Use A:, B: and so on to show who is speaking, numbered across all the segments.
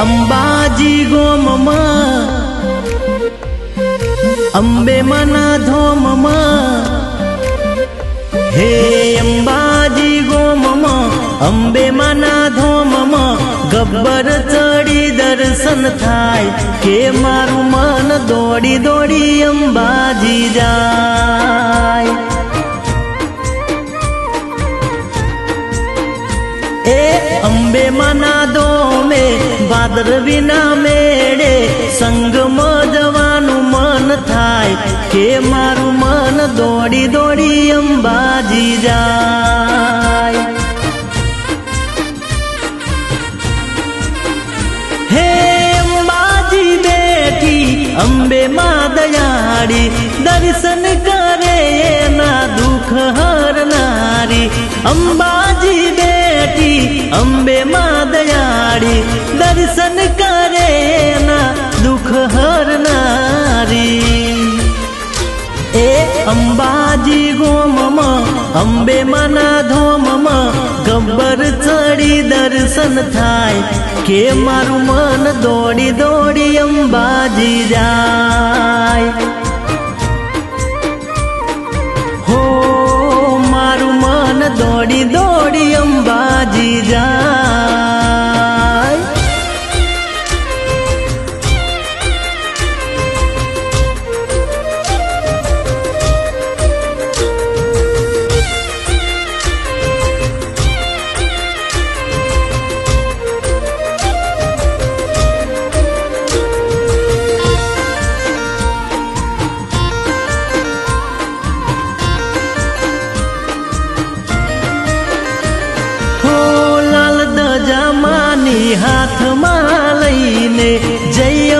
A: અંબાજી ગોમમાં અંબે માના ધોમમાં હે અંબાજી ગોમમાં અંબે માના ધોમમાં ગબ્બર ચડી દર્શન થાય કે મારું મન દોડી દોડી અંબાજી જાય એ અંબે માના ધોમે ભાદરવીના મેળે સંગમાં જવાનું મન થાય કે મારું મન દોડી દોડી અંબાજી જાય હે અંબાજી બેઠી અંબે માં દયાળી દર્શન કરે એના દુઃખ હરનારી અંબાજી બેઠી અંબે માં દયાળી દર્શન કરે એના દુઃખ હરનારી એ અંબાજી ગોમમાં અંબે માના ધોમમાં ગબ્બર ચડી દર્શન થાય કે મારું મન દોડી દોડી અંબાજી જાય હો મારું મન દોડી દોડી અંબાજી જાય હાથમાં લઈને જય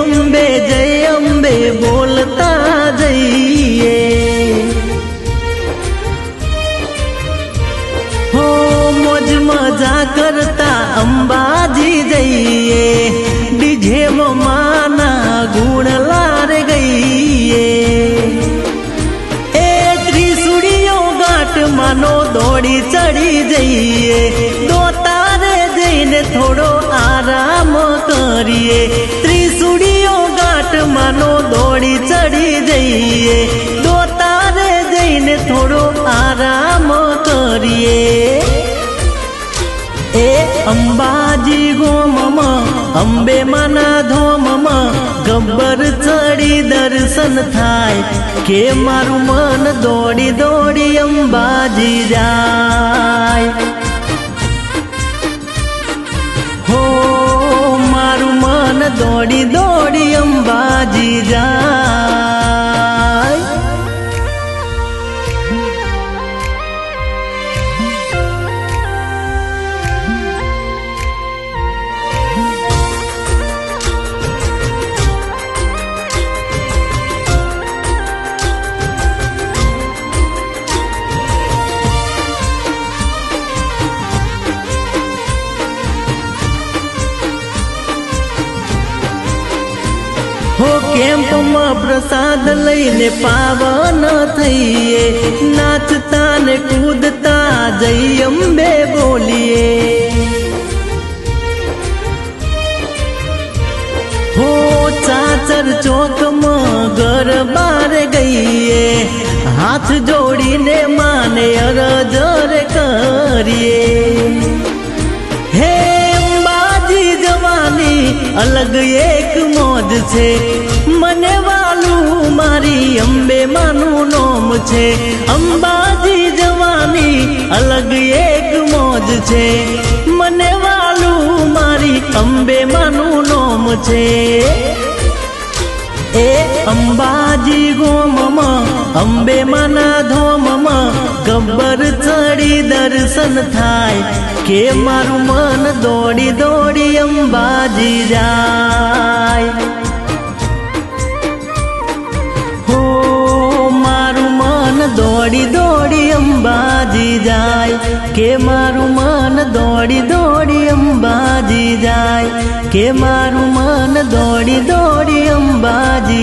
A: અંબે બોલતા જઈએ હો મોજ મજા કરતા અંબાજી જઈએ ડીજે માના ગુણ લાર ગઈએ એ ત્રિશુળીઓ ઘાટ માનો દોડી ચડી જઈએ દોતારે જઈને થોડો આરામ કરીએ ત્રિશુળીઓ ઘાટ માનો દોડી ચડી જઈએ દોતારે જઈને થોડો આરામ કરીએ એ અંબાજી ગોમમાં અંબે માના ધોમમાં ગબ્બર ચડી દર્શન થાય કે મારું મન દોડી દોડી અંબાજી જાય હો મારું મન દોડી દોડી અંબાજી જાય હો કેમ્પમાં પ્રસાદ લઈને પાવન થઈએ નાચતા ને કૂદતા જય અંબે બોલીએ હો ચાચર ચોકમાં ગરબાર ગઈએ હાથ જોડીને માને અરજર કરીએ હે અંબાજી જવાની અલગ એક મોજ છે મને વાલું મારી અંબે માનું નોમ છે અંબાજી જવાની અલગ એક મોજ છે મને વાલું મારી અંબે માનું નોમ છે એ અંબાજી ગોમમાં અંબે માના ધોમમાં ગબ્બર ચડી દર્શન થાય કે મારું મન દોડી દોડી અંબાજી જાય હો મારું મન દોડી દોડી અંબાજી જાય કે મારું મન દોડી દોડી અંબાજી જાય કે મારું મન દોડી દોડી અંબાજી